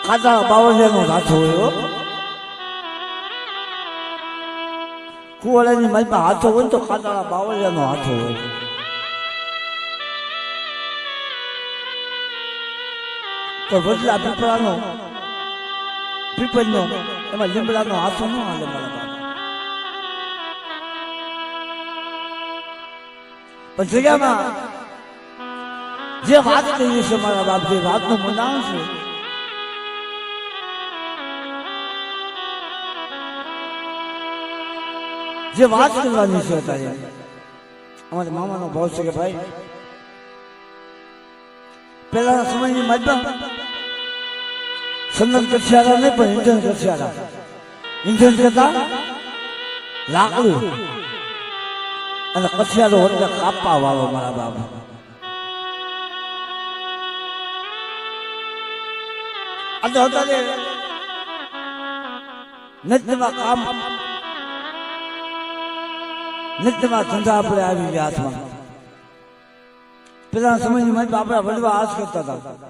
ખાધા બાવળિયાનો હાથ હોય કુવાડાની માલમાં હાથો હોય ને તો ખાધા બાવળિયાનો હાથો હોય તો વડલા પીપળાનો પીપળનો એમાં લીમડાનો હાથો ન હાલે મારા બાપ પણ જગ્યામાં જે વાત કરી છે મારા બાપ જે વાતનું મંડાણ છે જે વાત કરવાની છે અત્યારે અમારા મામાનો ભાવ છે કે ભાઈ પહેલાના સમયની માધ્યમ સંદન કચિયારા નહીં પણ ઇંધન કચિયારા ઇંધન કરતા લાકડું અને કચિયારો એટલે કાપવા વાળો મારા બાબા અત્યારે નૃત્યમાં કામ નૃત્યમાં ધંધા આપણે આવી ગયા હાથમાં પેલા સમયની માં આપણા વડવા આશ કરતા હતા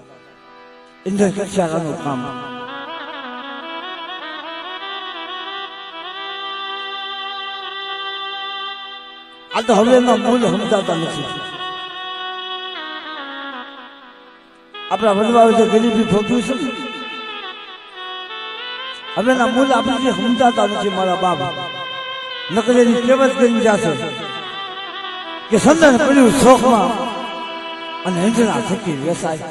ઇન્દ્ર કક્ષાનું કામ આ તો હવે એના મૂળ સમજાતા નથી આપણા વડવાઓ જે ગરીબી ભોગવ્યું છે હવે એના મૂળ આપણે સમજાતા નથી મારા બાપ નકરેની કહેવત કરી જશે કે સંદન પડ્યું શોખમાં અને હિંજણા થકી વેસાય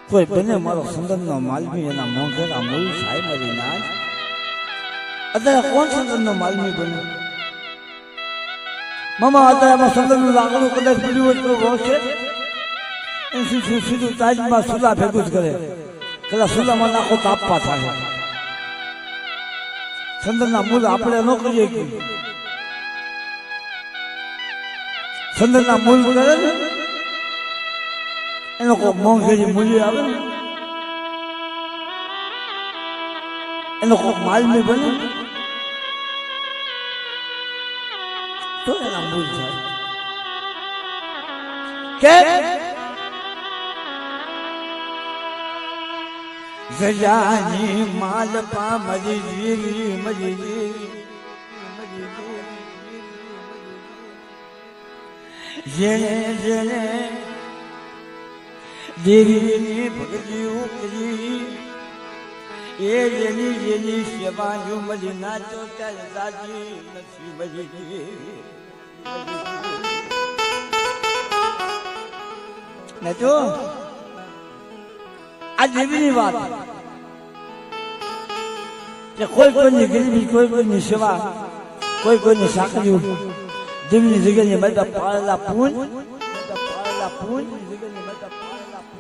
કોઈ બને મારો સંદનનો માલમી એના મોંઘેરા મૂળ થાય મારી નાજ અત્યારે કોણ સંદનનો માલમી બન્યો મામા અત્યારે આમાં સંદનનું લાકડું કદાચ પડ્યું હોય તો રોશે એની સીધું તાજમાં સુલા ભેગું જ કરે કદાચ સુલામાં નાખો તાપવા થાય સંદનના મૂળ આપણે ન કરીએ કે સંદનના મૂળ કરે ને એનો કોઈ મોંઘેરી મૂલ્ય આવે ને એનો કોઈ માલમી બને તો એના મૂળ થાય કે જજાની માલ પા મરી જીરી મરી જેને જેને દેવીની ભગતી ઉકરી એ જેની જેની સેવા મળી નાચો ત્યારે સાચી નથી મળી ને તો આ દેવીની વાત કે કોઈ કોઈની ગરીબી કોઈ કોઈની સેવા કોઈ કોઈની સાકરીઓ દેવીની જગ્યાની બધા પાળેલા પૂન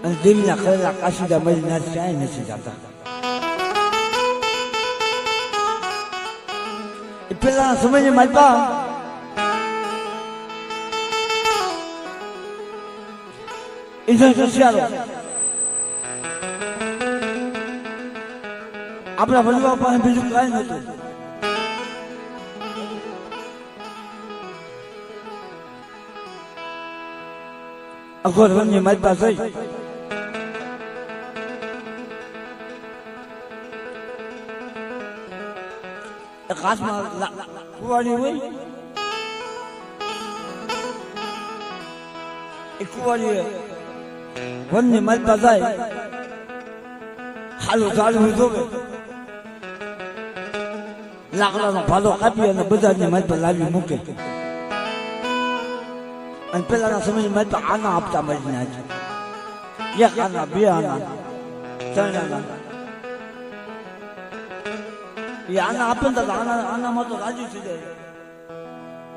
અને દેવીના કરેલા કાશીદા મળી ના ક્યાંય નથી જતા એ પેલા સમયની માલપા ઇન્દ્ર કક્ષારો આપણા વડવા પાસે બીજું કઈ નતું અઘોર વનની માલપા થઈ કાચમાં કુવાડી હોય એ કુવાડી વનની માલપા જાય હાલું ચાલવું જોવે લાકડાનો ભાલો કાપી અને બજારની માલપા લાવી મૂકે અને પેલાના સમયની માલપા આના આપતા મળીને આજે એક આના બે આના ત્રણ આના એ આના આપે ને આનામાં તો રાજી થઈ જાય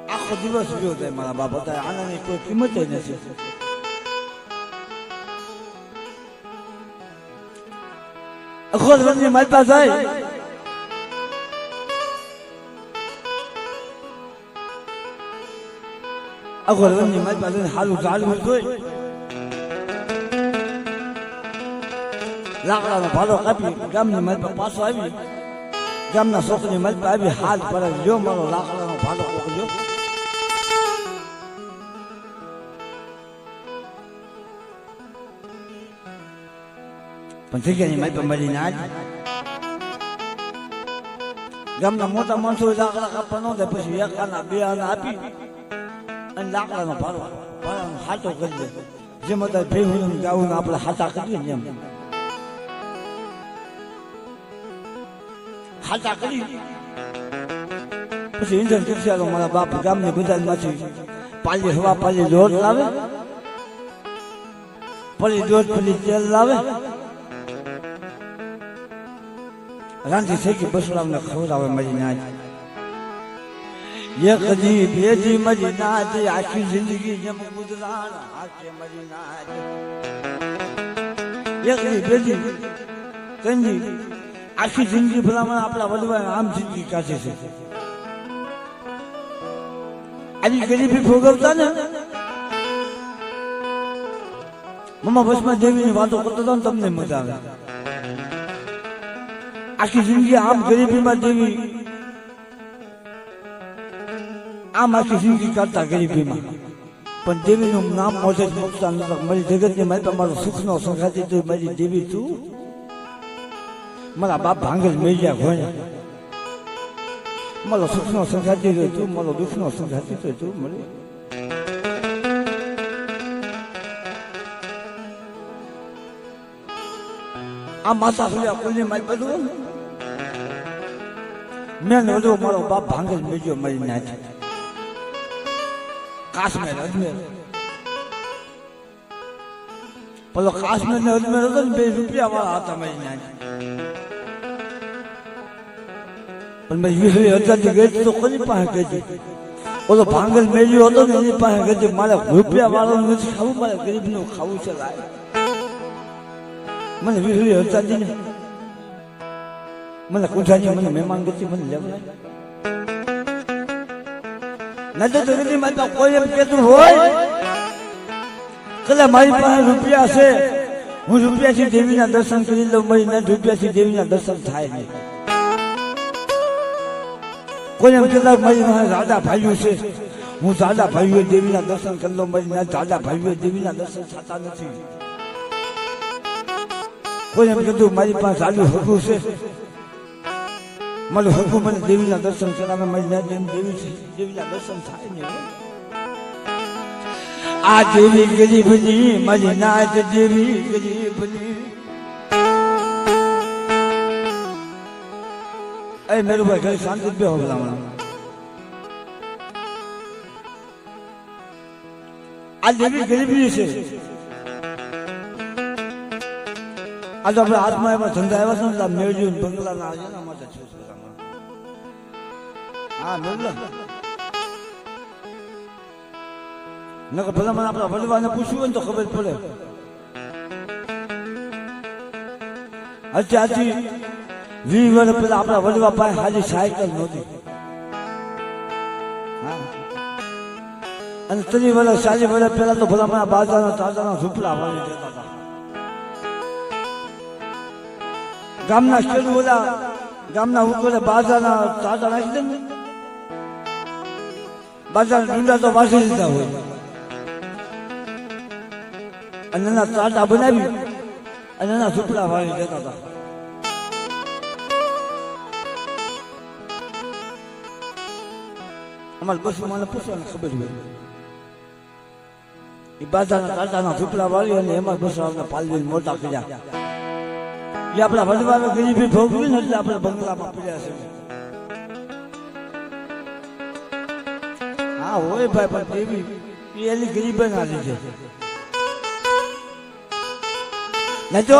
આખો દિવસ ગયો જાય મારા બાપ હતા આનાની કોઈ કિંમત નથી અખોર વનની માલપા જાય અખોર વનની માલપા જઈને હાલું ઝાડવું જોઈ લાકડાનો ભાલો કાપી ગામની માલપા પાછો આવી ગામના છોકરી માલપા આવી હાથ પર લ્યો મારો લાકડાનો ભાલો કોકલ્યો પણ જગ્યાની મારી પર મળી ના ગામના મોટા માણસો લાકડા કાપવા ન દે પછી એક આના બે આના આપી અને લાકડાનો ભાડાનો હાટો કરી દે જેમ અત્યારે ભેહું ગાવું આપણે હાટા કરીએ ને એમ હાટા કરી પછી ઇન્જન રિક્ષાનો મારા બાપ ગામની બજારમાંથી પાલી હવા પાલી લોટ લાવે પલી દોધ પલી તેલ લાવે રાંધી શેકી બસડાવને ખવડાવે મરી ના એક દી બે દી મરી ના આખી જિંદગી જેમ ગુજરાન હાથે મરી ના એક દી બે દી ત્રણ દી આખી જિંદગી ભલામણ આપણા વડવા આમ જિંદગી કાઢે છે આની ગરીબી ભોગવતા ને મમ્મા બસમાં દેવીની વાતો કરતો હતો ને તમને મજા આવે આખી જિંદગી આમ ગરીબીમાં દેવી આમ આખી જિંદગી કાઢતા ગરીબીમાં પણ દેવીનું નામ મોઢે જ મૂકતા નતા મારી જગતની મારી તમારો સુખનો સંઘાતી તું મારી દેવી તું મારા બાપ ભાંગલ મેળ્યા ઘોડ્યા મારો સુખનો સંઘાતી રહ્યો તું મારો દુઃખનો સંઘાતી રહ્યો તું મળે આ માતા ખોલ્યા કોઈને મારી બધું મેં નડો મારો બાપ ભાંગલ મેળ્યો મારી નાચ કાશ્મીર અજમેર પેલો કાશ્મીર ને અજમેર હતો ને 2 રૂપિયા વાળા હતા મારી નાચ પણ મેં 20,000 ગઈ તો કોની પાસે ગઈ ઓલો ભાંગલ મેળ્યો હતો ને એની પાસે ગઈ મારે રૂપિયા વાળો નથી ખાવું મારે ગરીબ નું ખાવું છે લાય મને 20,000 દી ને મને કુંઠાની મને મહેમાન ગતિ મને લેવડાય ના તો જગતની માતા કોઈ એમ કહેતું હોય કલા મારી પાસે રૂપિયા છે હું રૂપિયાથી દેવીના દર્શન કરી લઉં મારી ના રૂપિયાથી દેવીના દર્શન થાય નહીં કોઈ એમ કહેતા મારી પાસે દાદા ભાઈઓ છે હું દાદા ભાઈઓ દેવીના દર્શન કરી લઉં મારી ના દાદા ભાઈઓ દેવીના દર્શન થતા નથી કોઈ એમ કીધું મારી પાસે ચાલુ હકું છે મારું હકું મને દેવીના દર્શન કરાવે મારી ના દેવીના દર્શન થાય ને આ દેવી ગરીબની મારી નાચ દેવી ગરીબની એ મેરું ભાઈ ઘરે શાંતિ બે હો ભલામણ આ દેવી ગરીબની છે આ તો આપણે હાથમાં એવા ધંધા આવ્યા છે ને મેળવ્યું બંગલા ના એના માટે છે હા મેળવ નકર ભલા મને આપણા વડવાને પૂછવું હોય ને તો ખબર પડે અત્યારથી 20 વર્ષ પહેલા આપણા વડવા પાસે હાજી સાયકલ નહોતી અને 30 વર્ષ 40 વર્ષ પહેલા તો ભલા મને બાજારના તાજાના ઝૂંપડા વાળી દેતા હતા ગામના ખેડૂત ઓલા ગામના ઉકોલે બાજારના તાજા નાખી દે ને બાજારના ડુંડા તો વાસી લીધા હોય અને એના તાજા બનાવી અને એના ઝૂંપડા વાળી દેતા હતા અમારે બસ મને પૂછવાને ખબર હોય એ બાજારના તાજાના ઝૂંપડા વાળી અને એમાં બસ પાલવી મોટા કર્યા એ આપણા વડવાને ગરીબી ભોગવી ને એટલે આપણે બંગલામાં પડ્યા છે હા હોય ભાઈ પણ દેવી એ એની ગરીબી ના લીધે નહીં તો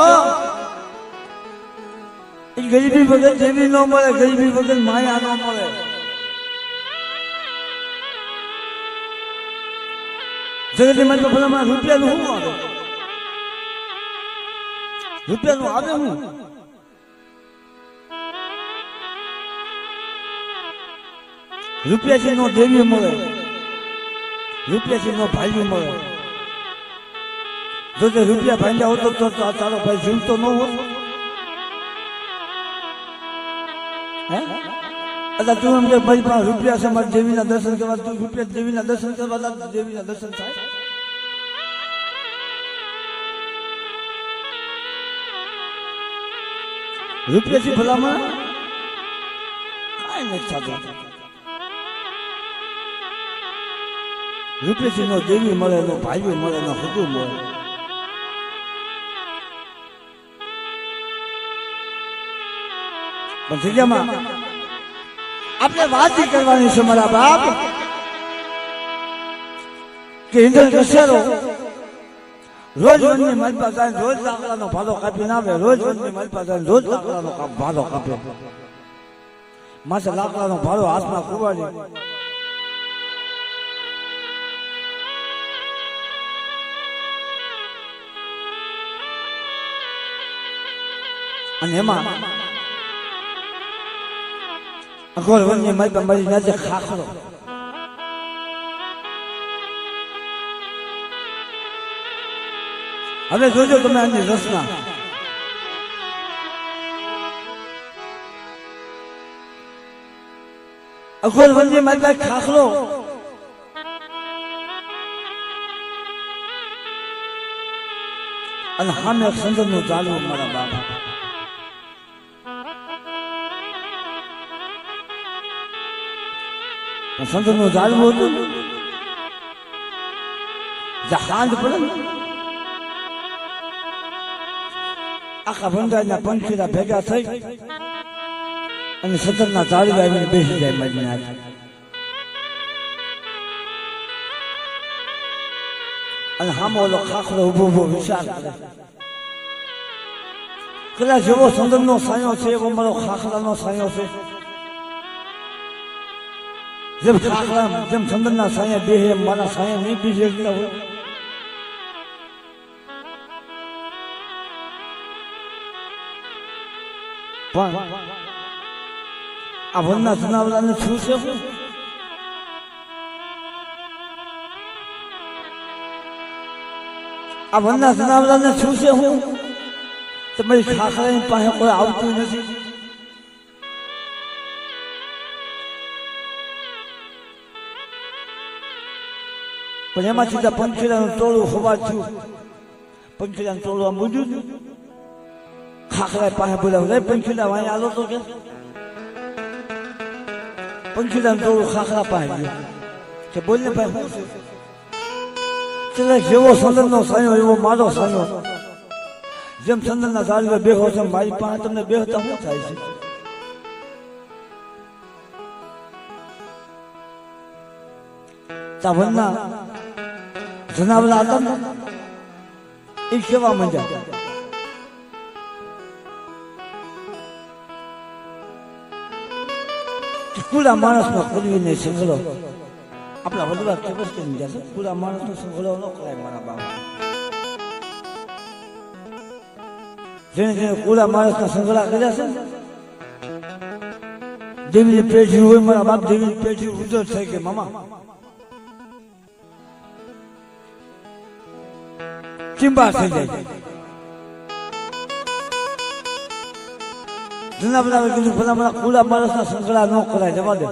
એ ગરીબી વગર દેવી ન મળે ગરીબી વગર માયા ન મળે જગતની માતા ભલામાં રૂપિયાનું શું આવે રૂપિયાનું આવે હું રૂપિયાથી નો દેવી મળે રૂપિયાથી નો ભાઈ મળે જો તે રૂપિયા ભાંગ્યા હોતો તો તારો ભાઈ જીવતો ન હોત હે અદા તું એમ કે મારી પાસે રૂપિયા છે મારે દેવીના દર્શન કરવા તું રૂપિયા દેવીના દર્શન કરવા દેવીના દર્શન થાય રૂપિયાથી ભલામણ કાંઈ નથી થતું. રૂપિયાથી નો દેવી મળે, નો ભાઈઓ મળે, નો હગુ મળે. પણ જગ્યામાં આપણે વાત કરવાની છે મારા બાપ કે ઇન્દ્ર કસેરો રોજ વનની માલપા જાય, રોજ લાકડાનો ભાલો કાપી નાખે, રોજ વનની માલપા જાય, રોજ લાકડાનો ભાલો કાપે. માથે લાકડાનો ભાલો હાથમાં કુવાડી અને એમાં અઘોર વનની માલપા મારી નાચે ખાખરો. હવે જોજો તમે આની રચના. અઘોર વનની માલપા ખાખરો અને સામે એક સંદર નું ચાલવું મારા બાબા. સંદર નું ચાલવું હતું જહાજ પડે ને આખા ભંડારના પંખીરા ભેગા થઈ અને સદરના ઝાડવા આવીને બેસી જાય મરીને આજે. અને હામો ઓલો ખાખરો ઉભો ઉભો વિચાર કરે કદાચ જેવો સંદરનો સાયો છે એવો મારો ખાખરાનો સાયો છે. જેમ ખાખરા જેમ સંદરના સાયા બેહે મારા સાયા નહીં બેસી શકતા હોય. પણ આ વનના જનાવરાને શું છે? આ વનના જનાવરાને શું છે? હું તમારી ખાખરાની પાસે કોઈ આવતું નથી. પણ એમાં સીધા પંખીરાનું ટોળું ખબર થયું. પંખીરાનું ટોળું આમ બુજ્યું. ખાખરા પાસે બોલાવ રે પંખીરા વાંહે આલો તો કે પંખીરાનું ટોળું ખાખરા પાસે ગયું કે બોલ ને ભાઈ શું છે? જેવો સંદરનો સાયો એવો મારો સાયો. જેમ સંદરના ઝાડવે બેહો છે મારી પાસે તમને બેહતા શું થાય છે? તા વનના જનાવરા હતા ને એ કેવા મજા. પૂરા માણસ નો કરવી નહીં સંઘળો. આપણા વડવા કેવસ કરી જશે. પૂરા માણસ નો સંઘળો ન કરાય મારા બાબા. જેને જેને પૂરા માણસ ના સંઘળા કર્યા છે દેવીની પેઢી હોય મારા બાપ. દેવીની પેઢી ઉજળ થઈ ગઈ મામા. ચિંબા થઈ જાય. જનાવરાએ કીધું ભલા મારા પૂરા માણસના સંઘળા ન કરાય, જવા દે.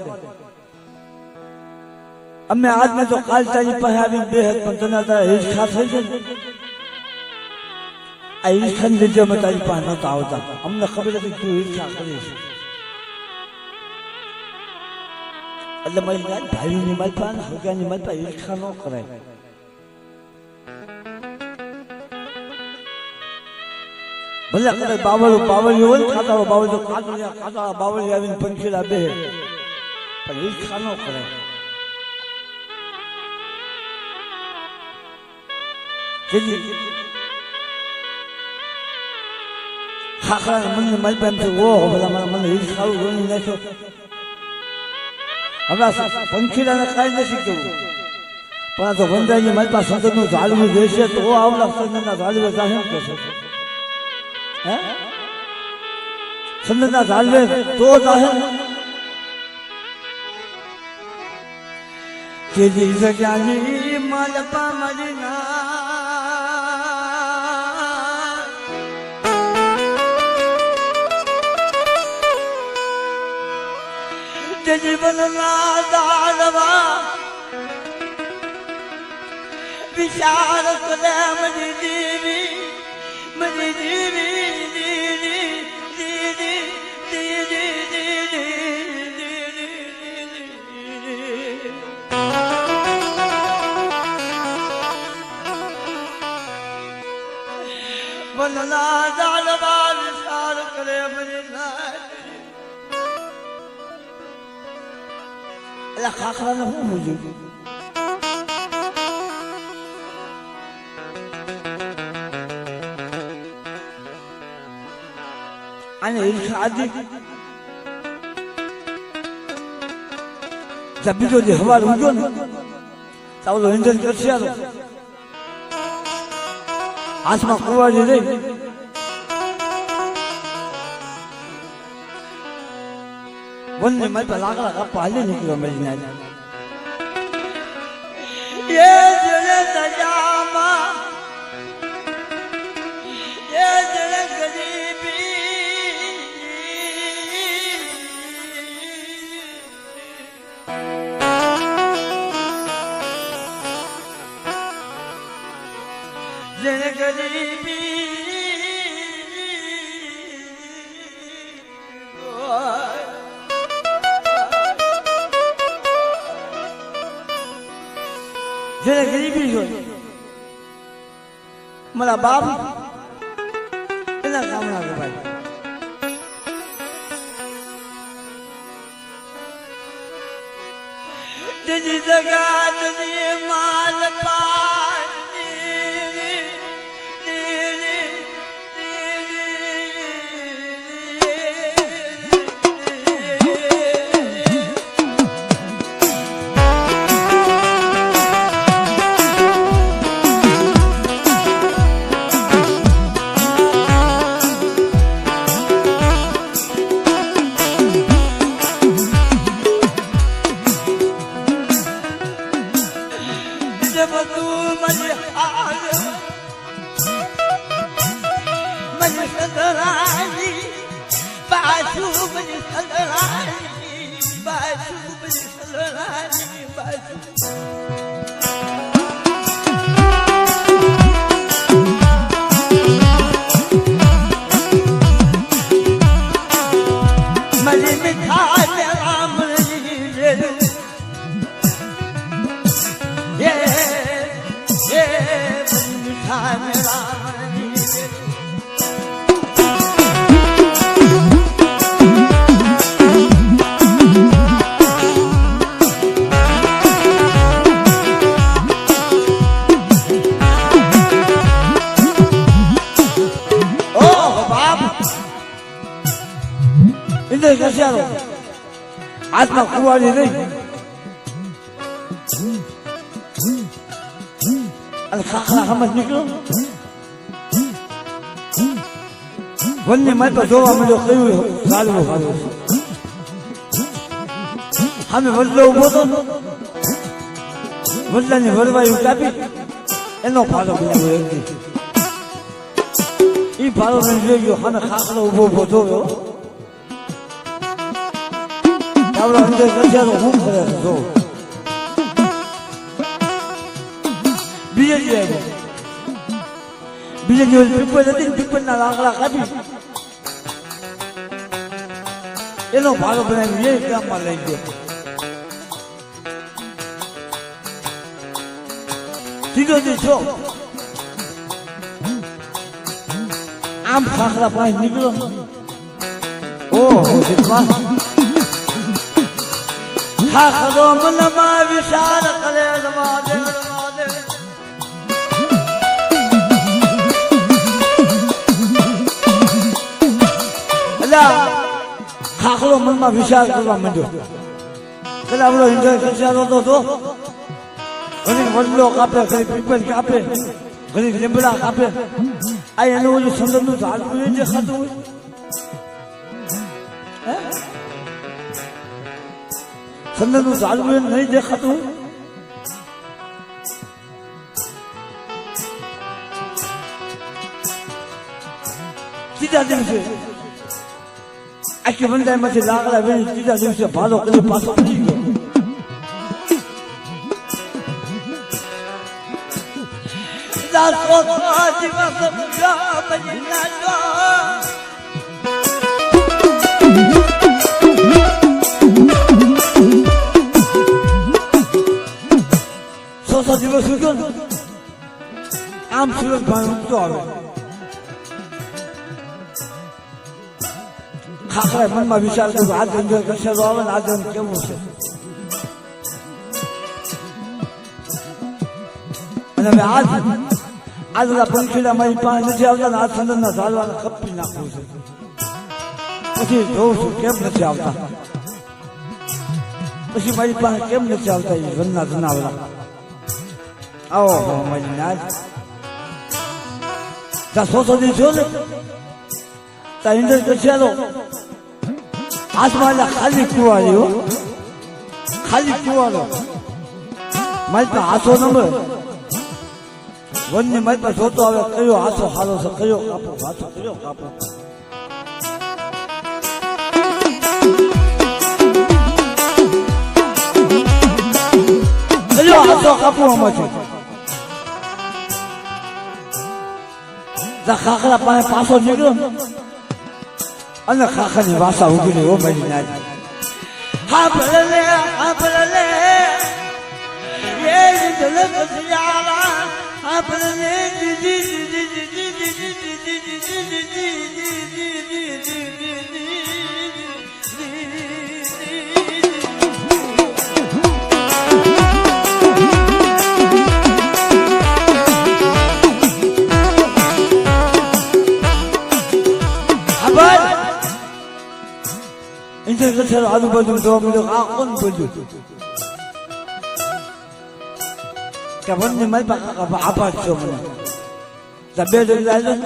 અમે આજને તો કાલ તારી પાસે આવીને બે હાથ પણ તને તારા ઈર્ષા થઈ છે ને આ ઈર્ષાને લીધે અમે તારી પાસે નહોતા આવતા. અમને ખબર હતી તું ઈર્ષા કરીશ એટલે મારી ભાઈની માલપા ને હગાની માલપા ઈર્ષા ન કરાય. ભલે કદાચ બાવળી હોય ને ખાતાળો બાવળી તો ખાતાળા બાવળી આવીને પંખીડા બે પણ ઈર્ષા ન કરાય. ખાખરા મને મારી પાસે ઓહો બધા મને ઈર્ષાળું ગણી નાખ્યો. હવે પંખીડાને કાંઈ નથી કેવું પણ આ તો વંદાઈની મારી પાસે સંદરનું ઝાડવું રહેશે તો આવડા સંદરના ઝાડવે જાહેર કહેશે. હે સંદરના ઝાડવે તો જાહેર કેજી જગ્યાની માલપા મરીના જીવનના દાડવા વિચાર કરે મરી દેવી દીદી જાળવા વિશાળ કરે મને એટલે ખાખરાને શું પૂછ્યું અને ઈર્ષા આદિ બીજો જે હવાર ઉગ્યો ને તાવલો ઇન્દ્ર કરશે હાથમાં કુવાડી રહી વનને મારી લાકડા કાપવા હાલી નીકળ્યો મળી ના એ જણે સજામાં એ જણે ગરીબી જણે ગરીબી જેને ગરીબી જોઈ મારા બાપ એના કામના ભાઈ તેની જગા તેની માલ હાથમાં કુવાડી રહી અને ખાખરા સમજ નીકળ્યો વનને માત્ર જોવા મળ્યો કયું ચાલવું સારું સામે વડલો ઉભો હતો વડલાની વરવાયું કાપી એનો ફાળો બનાવ્યો એ ફાળો ને જોઈ ગયો સામે ખાખરો ઉભો ઉભો જોયો અંદર કચારો હું કરે જો બીજે દિવસ પીપળ હતી પીપળના લાકડા કાપી એનો ભાડો બનાવી એ કામમાં લઈ ગયો સીધો જે છો આમ ખાખરા પાસે નીકળ્યો ઓહો ખાખરો મનમાં વિશાળ કરે ખાખરો મનમાં વિચાર કરવા માંડ્યો પેલા આપણો ઇન્દ્ર વિચાર હતો તો ઘણી વડલો કાપે ઘણી પીપલ કાપે ઘણી લીમડા કાપે આ એનું ઓલું સંદર્ભનું ઝાડ દેખાતું હોય સંદર્ભનું ઝાડ નહીં દેખાતું ત્રીજા દિવસે આખી વંદાયમાંથી લાકડા વેણી ત્રીજા દિવસે ભાલો કરી પાછો પડી ગયો સો દિવસ ઉઠ્યો આમ સુરત ભાઈ ઉઠતો આવે ખાખરા મનમાં વિચાર કર્યો આ ધંધો કચેરો આવે ને આ ધંધો કેવું છે અને હવે આજ બધા પંખીડા મારી પાસે નથી આવતા ને આ સંદનના ઝાડવાને કપી નાખવું છે પછી જોઉં છું કેમ નથી આવતા પછી મારી પાસે કેમ નથી આવતા એ વનના જનાવરા આવો મારી નાજ ત્યાં સોસોદી છો ને ત્યાં ઇન્દર કચેરો હાથમાં ખાલી કુવારી ખાલી કુવારો મારી પાસે હાથો નંબર વનની મારી પાસે જોતો આવે કયો હાથો સારો છે કયો કાપો હાથો કયો કાપો કયો હાથો કાપો આમાંથી ખાખરા પાસે પાછો નીકળ્યો અને ખાખરની વાસા ઉભી રહી ઓ મારી નાજ હા ભલે એ જલક સિયાલા હા ભલે આજુબાજુ જોવા મળ્યો આ કોણ બોલ્યું કે મને મારી પાસે આભાર છો મને બે જોઈ આવ્યો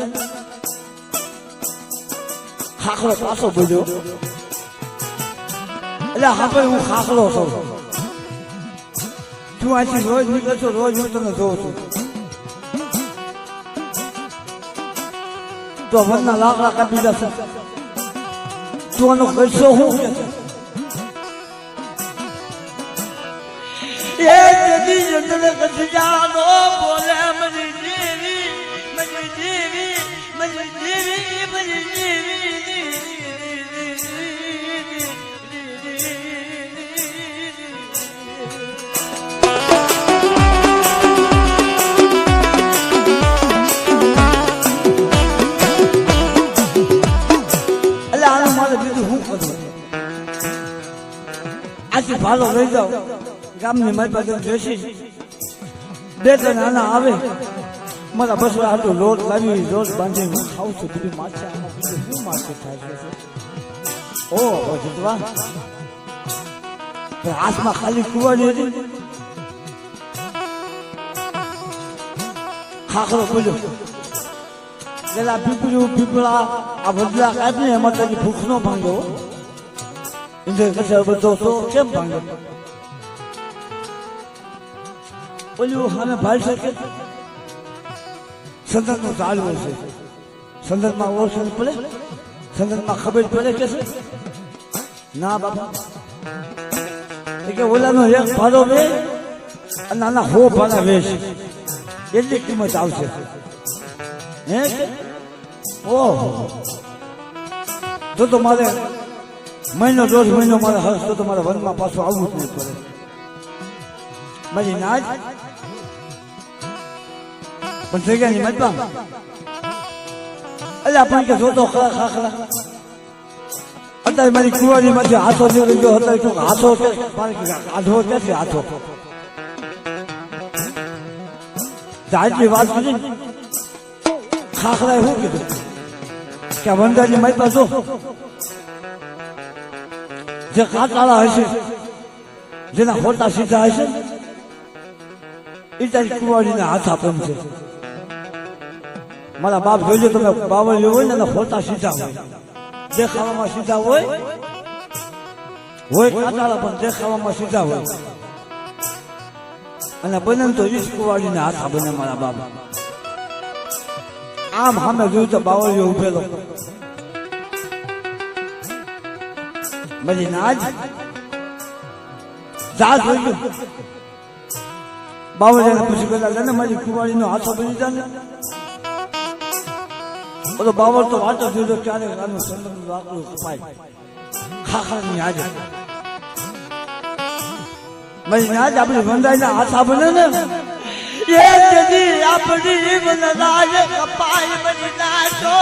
ખાખરો પાછો બોલ્યો એટલે હા ભાઈ હું ખાખરો છું તું અહીંથી રોજ નીકળશો રોજ હું તને જોઉં છું તો વનના લાકડા કાપી જશે તું આનો કરશો હું એ જદી જંદને કસજાનો બોલે મજી દેવી મજી દેવી મજી દેવી મજી દેવી અલ્યા આનું મારે બીજું શું કરું આથી ભાલો લઈ જાઓ ગામની મારી પાસે જોશી બે ત્રણ નાના આવે મારા બસવા હાટો લોટ લાવી લોટ બાંધી હું ખાઉં છું બીજું માછે આમાં બીજું શું માછે થાય છે ઓ જીતવા હાથમાં ખાલી કુવાની હતી ખાખરો બોલ્યો પેલા પીપળા આ બદલા કાઢી એમાં તારી ભૂખ નો ભાંગ્યો ઇન્દ્ર કચેરો બધો તો કેમ ભાંગ્યો બોલ્યું અમે ભાઈ શકે સંદનનું ઝાડ હોય છે સંદનમાં ઓળખ પડે સંદનમાં ખબર પડે કે છે ના બાપા કે ઓલાનો એક ભાડો વે અને આના હો ભાડા વેચ એટલી કિંમત આવશે હે ઓહો તો મારે મહિનો દોઢ મહિનો મારે હર્ષ તો મારે વનમાં પાછું આવવું જ નહીં પડે મારી નાજ પણ જગ્યાની મતમાં એટલે આપણે કે જોતો ખરા ખાખરા અત્યારે મારી કુવારી માંથી હાથો નીકળી ગયો હતો શું હાથો આધો ક્યાંથી હાથો આટલી વાત કરી ખાખરાએ શું કીધું કે વંદાની મારી પાસે જે કાચાળા હશે જેના ખોટા સીધા હશે એ તારી કુવારીને હાથ આપે છે મારા બાપ જોઈજો તમે બાવળીઓ હોય ને ખોટા સીધા હોય દેખાવામાં સીધા હોય કાચાળા પણ દેખાવામાં સીધા હોય અને બને તો ઈજ કુવારીને હાથ બને મારા બાપ આમ સામે જોયું તો બાવળીઓ ઉભેલો મારી નાજ જા જોયું બાવળીને પછી પેલા મારી કુવારીનો હાથો બની જાય ને બધો બાવળ તો વાંચો જોજો ક્યારે આનું સંદર્ભ વાકડું કપાય ખાખરાની આજે મારી નાજ આપણી વંદાઈના હાથા બને ને એ જદી આપણી વંદાઈ કપાય મારી નાજો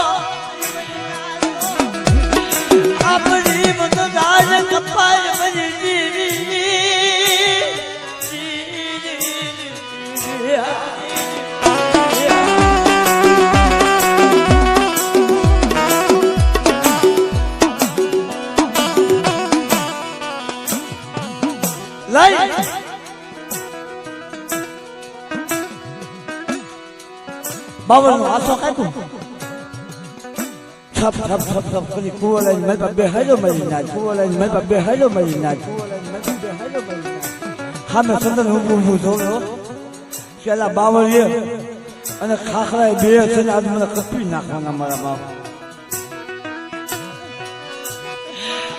આ બાવળનો આસો કાપ્યો છપ છપ છપ છપ કરી કુવો લઈને મારી પાસે બેહાડ્યો મરી નાખ કુવો લઈને મારી પાસે બેહાડ્યો મરી નાખ હા મેં સંદન ઊભું જોયો કે એલા બાવળીએ અને ખાખરા બે છે ને આજ મને કપી નાખવાના મારા બાપ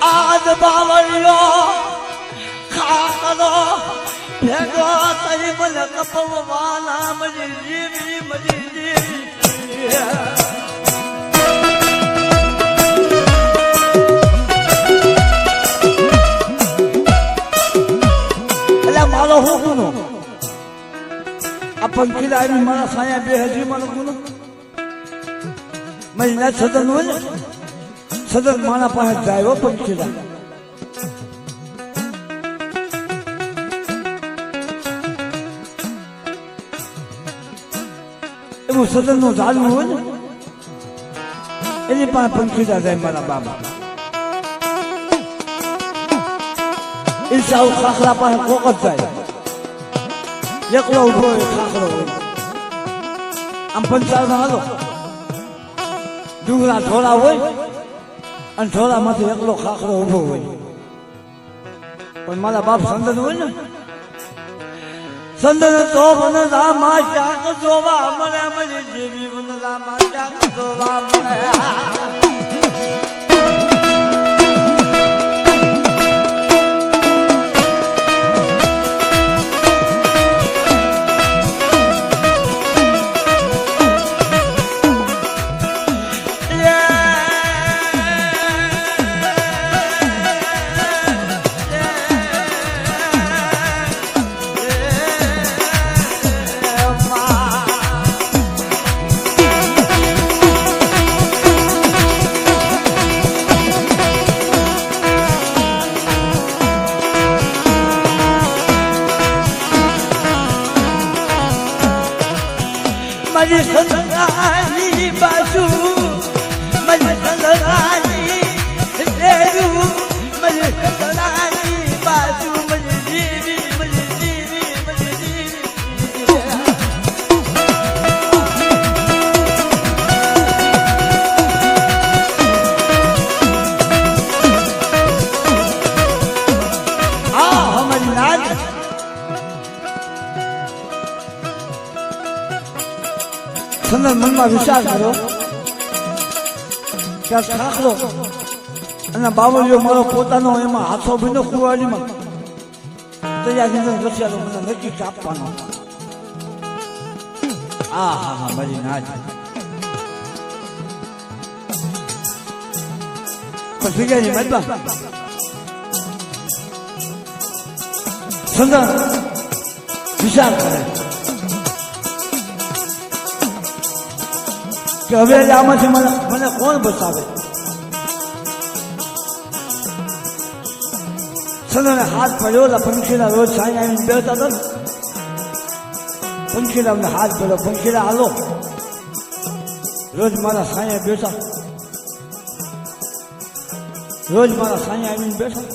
આજ બાવળીયો ખાખરો ભેગો થઈ મને કપવાના મરી જીવી મરી જીવી મારો હું ગુનો આ પંખીલા આવી મારા સાયા બે હજી મારો ગુનો મહિના સદન હોય ને સદન મારા પાસે જાય હો પંખીલા એવું સદન નું ઝાડવું હોય ને એની પાસે પંખીલા જાય મારા બાબા ઈર્ષા ખાખરા પાસે કોક જ જાય એકલો ઉભો હોય ખાખરો હોય આમ પંચાળમાં હાલો ડુંગરા ઢોળા હોય અને ઢોળામાંથી એકલો ખાખરો ઉભો હોય પણ મારા બાપ સંદન હોય ને સંદન તો મને રામા શાક જોવા મને મરી જેવી મને રામા શાક જોવા મને मरी संदनानी बाजू मरी संदनानी तेरू मरी संदनानी बाजू मरी जीवी मरी जीवी मरी जीवी हाँ हमारी नाच સંદન મનમાં વિચાર કર્યો કે ખાખરો અને બાવળીઓ મારો પોતાનો એમાં હાથો ભીનો કુવાડીમાં તૈયાર રસિયાનો મને નક્કી કાપવાનો હા હા હા મારી નાચ પણ ફિગાની મતબા સંદન વિચાર કરે કે હવે આમાંથી મને કોણ બચાવે સંદને હાથ પડ્યો પંખીલા રોજ સાંજે આવીને બેસતા હતા ને પંખીલા અમને હાથ પડ્યો પંખીલા હાલો રોજ મારા સાંજે બેઠા રોજ મારા સાંજે આવીને બેઠા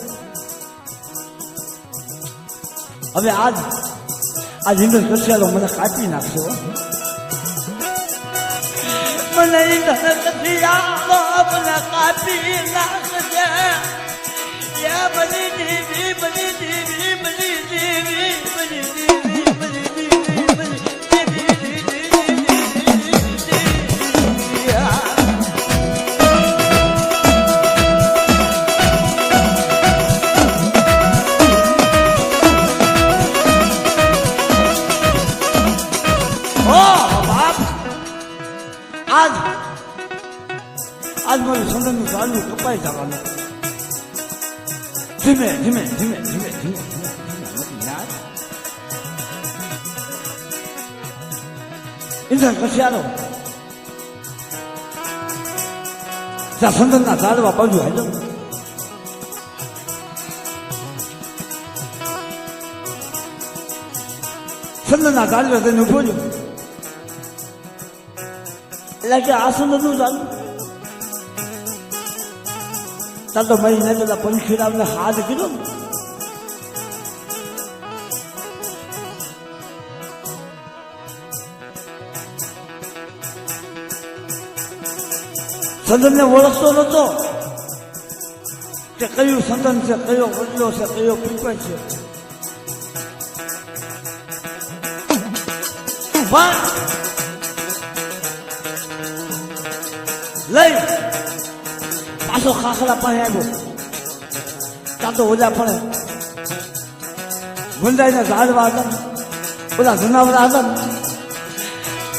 હવે આજ હિન્દુ કસિયાલો મને કાપી નાખશે મને કસિયાલો મને કાપી નાખશે બની દેવી બની દેવી બની દેવી બની દેવી બની દેવી બની આજ મારું સંદનનું ઝાડવું કપાઈ જવાનું ધીમે ધીમે ધીમે ધીમે ધીમે યાર ઇન્સાન કશિયારો સંદનના ઝાડવા બાજુ હાલો સંદનના ઝાડવા તેને ઉભો રહ્યો એટલે કે આ સંદનનું ઝાડવું ચાલ તો મારી ને પેલા પંખીરામને હાથ કીધો ને સંતને ઓળખતો નતો કે કયું સંતન છે, કયો વડલો છે, કયો પીપળ છે. પણ લઈ પાછો ખાખરા પાસે આવ્યો. ત્યાં તો ઓલા પડે ગુંડાઈના ઝાડવા હતા, બધા જનાવરા હતા.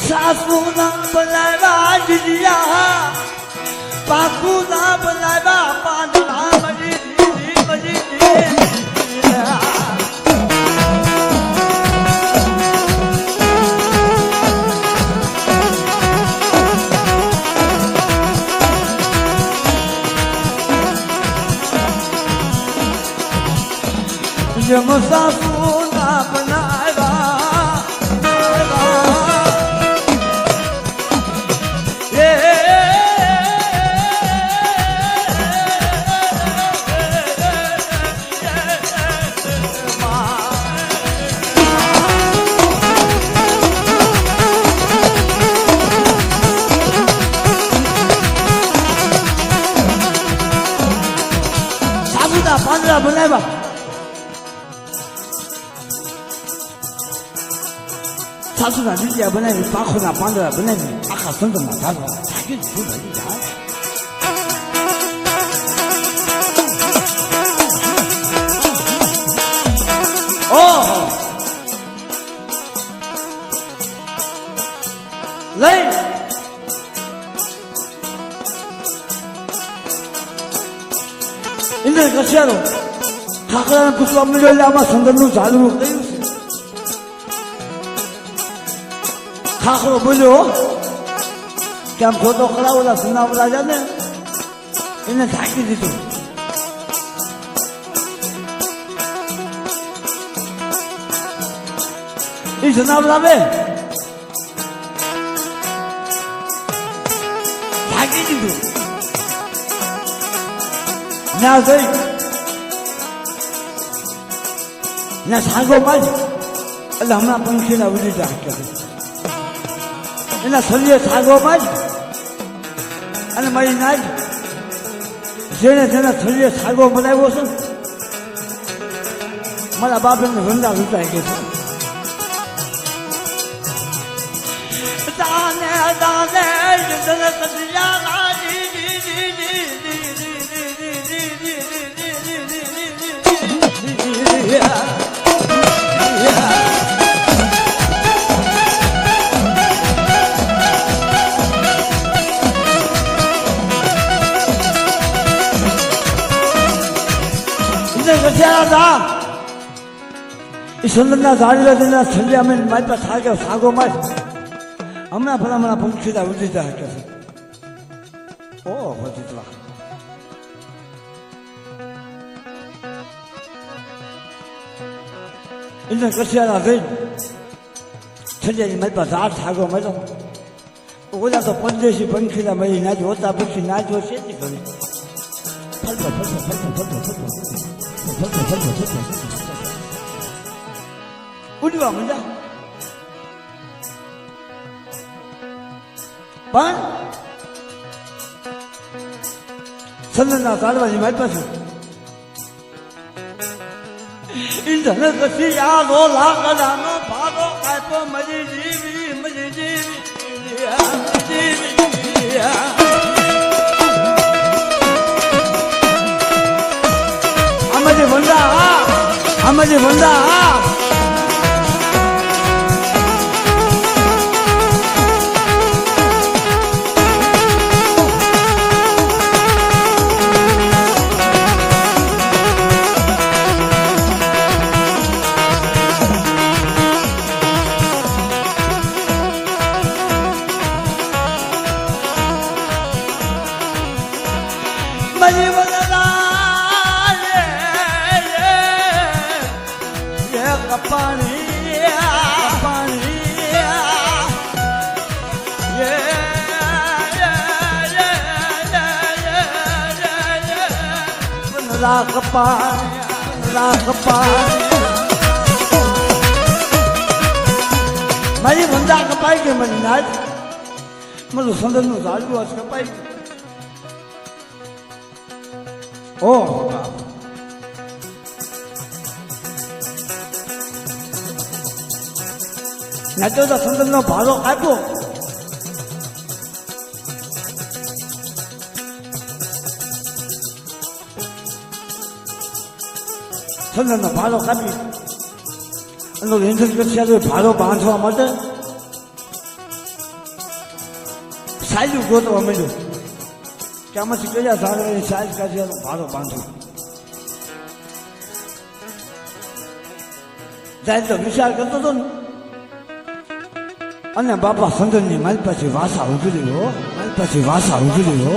સાસુ ના બનાવ્યા જીજિયા, પાકુ ના બનાવ્યા પાંદડા, મજી જમ સાસુ ના બનાવ્યા સાસુના પાંદડા બનાવ્યા. સાસુના બીજા બનાવી, પાંખોના પાંદડા બનાવી, આખા સંતના ઝાડવા થાકી દીધું ભાઈ ઝાડ. ઓહો લઈ ઇન્દ્ર કશ્યારો ખાખરાને પૂછવા મળ્યો એટલે આમાં સંદનનું ઝાડવું કયું છે? ખાખરો બોલ્યો કે આમ ખોટો કરાવેલા સુનાવલા છે ને એને ઢાંકી દીધું. એ જનાવલા બે ઢાંકી દીધું. ના જઈ ના સાગો માં જ એટલે હમણાં પંખીના ઉડી ઢાંક્યા એના શરીર સાગોમાં જ અને મારી નાજ જેને જેના શરીર સાગો બનાવ્યો છે મારા બાપને વંદા લૂંટાઈ ગઈ છે. દાને દાને સંદનના ઝાડવા તેના છલિયા મેં મારી પાસે થાક્યો સાગો માં હમણાં ભલામણા પંખીના ઉડીતા હકે છે. ઓહો જીતવા ઇન્દ્ર કશ્યારા ગઈ છલિયાની મારી પાસે ઝાડ સાગો મળ્યો. ઓલા તો પરદેશી પંખીના મળી નાચ હોતા પછી નાચો છે જ કરી ફરતો ફરતો ફરતો ફરતો ફરતો ઉડવા માંડ્યા. પણ સંદનના ઝાડવાની મારી પાસે ઇંધન કસી આલો લાકડાનો ભાગો કાપો મજી જીવી મજી જીવી આમાંથી વંદા મારી વંદા કપાઈ ગઈ. મને નાજ મારું સંદનનું ઝાડવું કપાઈ ગયું. ઓ નાચો તો સંતનો ભારો આપ્યો સંતનો ભારો કાપી એનો રેન્જર પછી ભારો બાંધવા માટે સાયલું ગોતવા માંડ્યું કે આમાંથી કયા ઝાડ સાઈઝ કાઢી એનો ભારો બાંધો જાય તો વિચાર કરતો હતો ને અને બાપા સંદનની મારી પાસે વાસા ઉતરી હો મારી પાસે વાસા ઉતરી હો